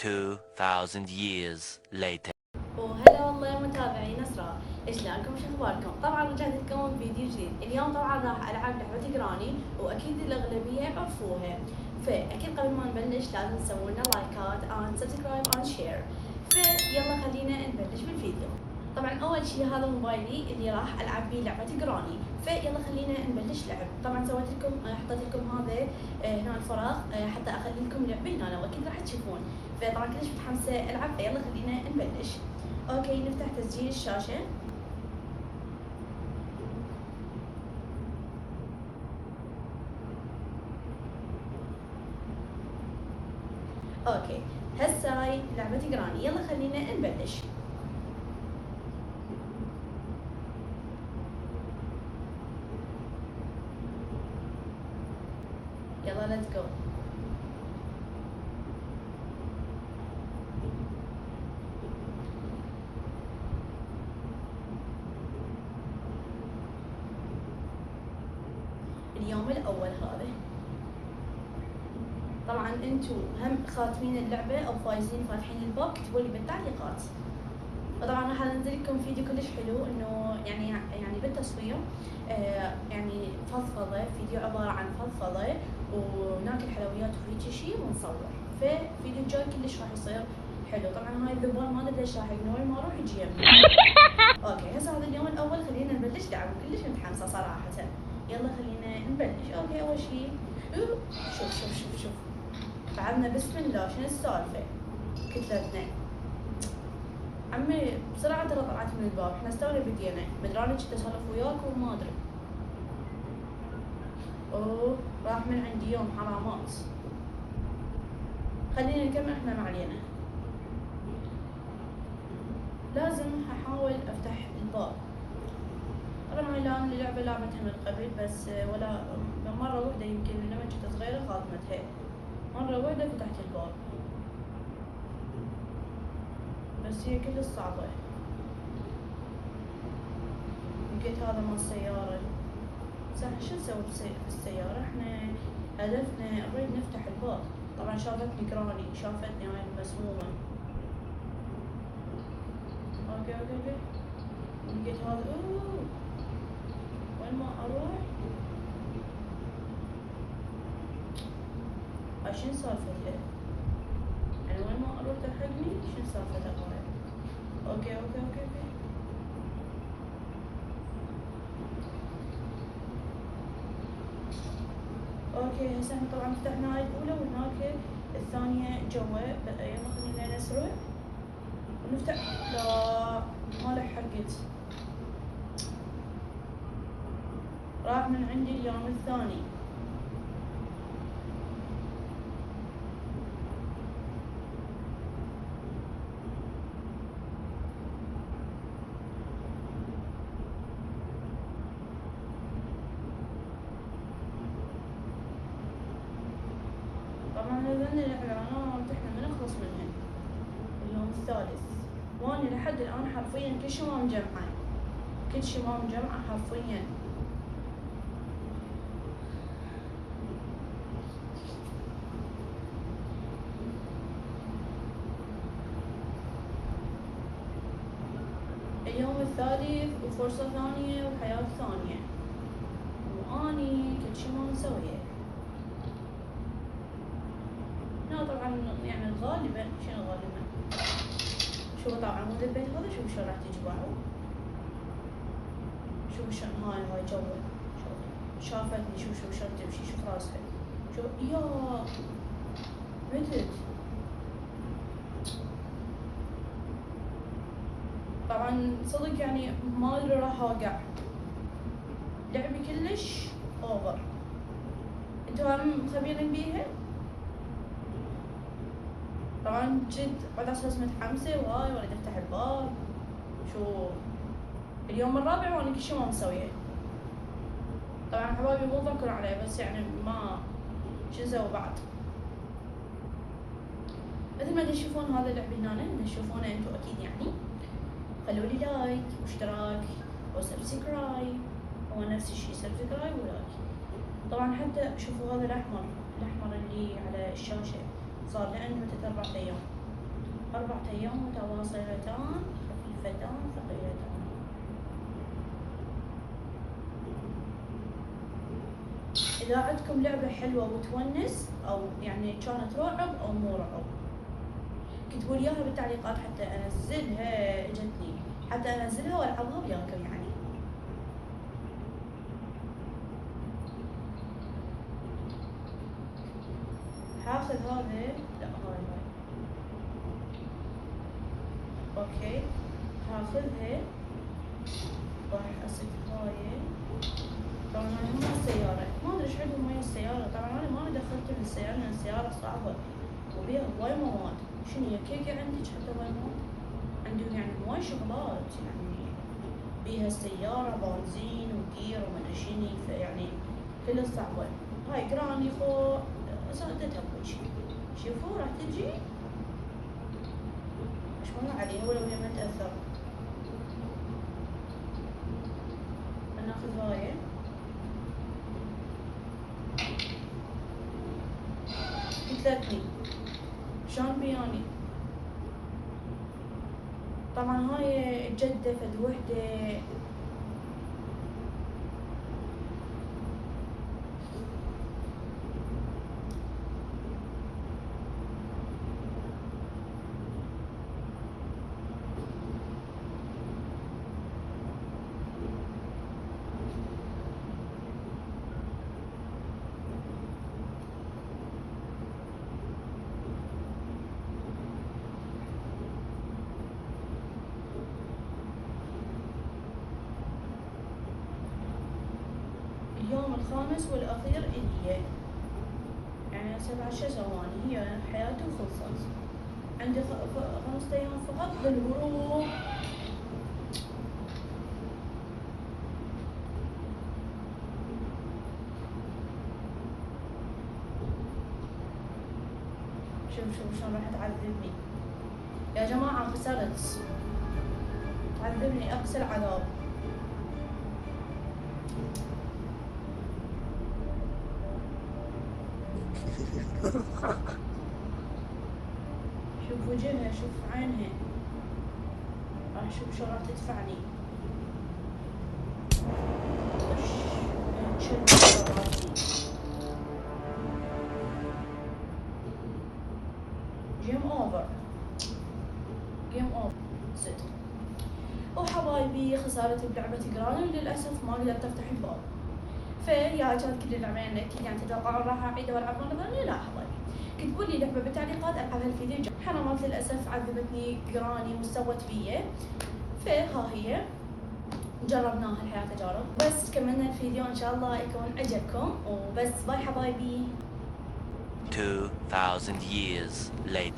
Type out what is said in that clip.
2000 years later. وهلا والله متابعين اسرار، شلونكم شو اخباركم؟ طبعا رجعت لكم بفيديو جديد، اليوم طبعا راح العب لعبة جراني واكيد الاغلبية يعرفوها، فاكيد قبل ما نبلش لازم تسوون لنا لايكات and سبسكرايب and شير، فيلا خلينا نبلش بالفيديو. طبعا اول شيء هذا موبايلي اللي راح العب بيه لعبة جراني، فيلا خلينا نبلش لعب. طبعا سويت لكم حطيت لكم هذا هنا الفراغ حتى اخلي لكم لعبة هنا واكيد راح تشوفون، فطبعا كلش متحمسة العب، فيلا خلينا نبلش. اوكي نفتح تسجيل الشاشة. اوكي هسه هاي لعبة جراني، يلا خلينا نبلش. يلا ليتس جو. اليوم الاول هذا، طبعا انتو هم خاتمين اللعبة او فايزين فاتحين البوك اكتبوا لي بالتعليقات. وطبعا راح انزل لكم فيديو كلش حلو انه يعني بالتصوير يعني فضفضة، فيديو عبارة عن فضفضة وناكل حلويات وهيجي شيء ونصور، ففيديو الجاي كلش راح يصير حلو. طبعا هاي الذبان ما ادري ليش راح يقنون ما اروح يجي يمي. اوكي هسه هذا اليوم الاول خلينا نبلش لعب، كلش متحمسة صراحة. يلا خلينا نبلش. اوكي اول شيء شوف بعدنا بسم الله شنو السالفة؟ كتلتنا عمي بسرعة ترى طلعت من الباب، احنا استونا بدينا، مدراني كنت اسولف وياك وما ادري. اوه راح من عندي يوم حرامات. خلينا نكمل احنا ما علينا. لازم احاول افتح الباب. طبعا هاي اللعبة لعبتها من قبل بس ولا مرة واحدة، يمكن لما كنت صغيرة خاتمتها، مرة واحدة فتحت الباب بس هي كلش صعبة. لقيت هذا مال السيارة. صح شو نسوي بالسيارة؟ احنا هدفنا نريد نفتح الباب. طبعا شافتني جراني، شافتني هاي المسمومة. اوكي لقيت هذا. اوه وين ما اروح هاي شنو سالفتها؟ يعني وين ما اروح تلحقني؟ شنو سالفتها هاي؟ اوكي اوكي هسه احنا طبعا فتحنا هاي الاولى وهناك الثانية جوا، يلا خلينا نسرع ونفتح. لا ما لحقت، راح من عندي اليوم الثاني. طبعا هذول الاعلانات احنا ما نخلص منهن. اليوم الثالث واني لحد الان حرفيا كل شي ما مجمعه، كل شي ما مجمعه حرفيا. اليوم الثالث وفرصة ثانية وحياة ثانية، واني كل شي ما مسويه. لا طبعا يعني الغالبة شنو الغالبة؟ شوفوا طبعا مود البيت هذا، شوفوا شلون راح تجي معه، شوفوا شلون هاي جوه، شافتني شوف شلون تمشي، شوف راسها، شوف يا متت. طبعا صدق يعني ما ادري راح اوقع، لعبي كلش اوفر. انتوا هم خبيرين بيها؟ طبعا جد على اساس متحمسة وهاي واريد افتح الباب. شو اليوم الرابع وانا كل شي ما مسويه. طبعا حبايبي مو ضحكوا علي بس يعني ما شو نسوي بعد. مثل ما تشوفون هذا اللعب هنا تشوفونه انتو اكيد يعني. خلوا لي لايك واشتراك وسبسكرايب، هو نفس الشيء سبسكرايب ولايك. طبعا حتى شوفوا هذا الاحمر اللي على الشاشة صار له عنده 3-4 ايام. 4 أيام متواصلتان خفيفتان ثقيلتان. إذا عندكم لعبة حلوة وتونس أو يعني كانت رعب أو مو رعب كتبوا لي إياها بالتعليقات حتى أنزلها، جتني حتى أنزلها وألعبها وياكم يعني. هاخذ هذا، لا هاي اوكي، هاخذها راح اسد هاي. طبعا هاي هم السيارة، ما ادري ايش عندهم ويا السيارة، طبعا انا ما دخلت بالسيارة لان السيارة صعبة وبيها هواي مواد. شنو هي كيكة عندك حتى هواي مواد؟ عندهم يعني هواي شغلات، يعني بيها السيارة بنزين وجير ومدري شني، فيعني كلش صعبة. هاي جراني فوق ساعدتها بوجهي، شوفوا راح تجي مش مر عليها ولو هي ما تأثر. ناخذ هاي قتلتني شلون بياني. طبعا هاي جدة فد وحدة اليوم الخامس والأخير إلي، يعني 17 ثواني هي حياتي وخلصت. عندي 5 أيام فقط بالهروب. شوف شلون راح تعذبني يا جماعة، خسرت، تعذبني أقصى العذاب. شوف وجهها، شوف عينها، راح شوف شو راح تدفعني. جيم اوفر، جيم اوفر صدق. وحبايبي خسارتي بلعبة جراني وللأسف ما قدرت أفتح الباب. فيا كانت كل اللعبة يعني أكيد يعني تتوقعون راح أعيدها وألعب مرة ثانية؟ لا حبايبي، كتبوا لي لعبة بالتعليقات ألعبها الفيديو. حرمت للأسف عذبتني جراني وسوت بيا، فها هي جربناها الحياة تجارب. بس كملنا الفيديو إن شاء الله يكون عجبكم، وبس باي حبايبي. 2000 years later.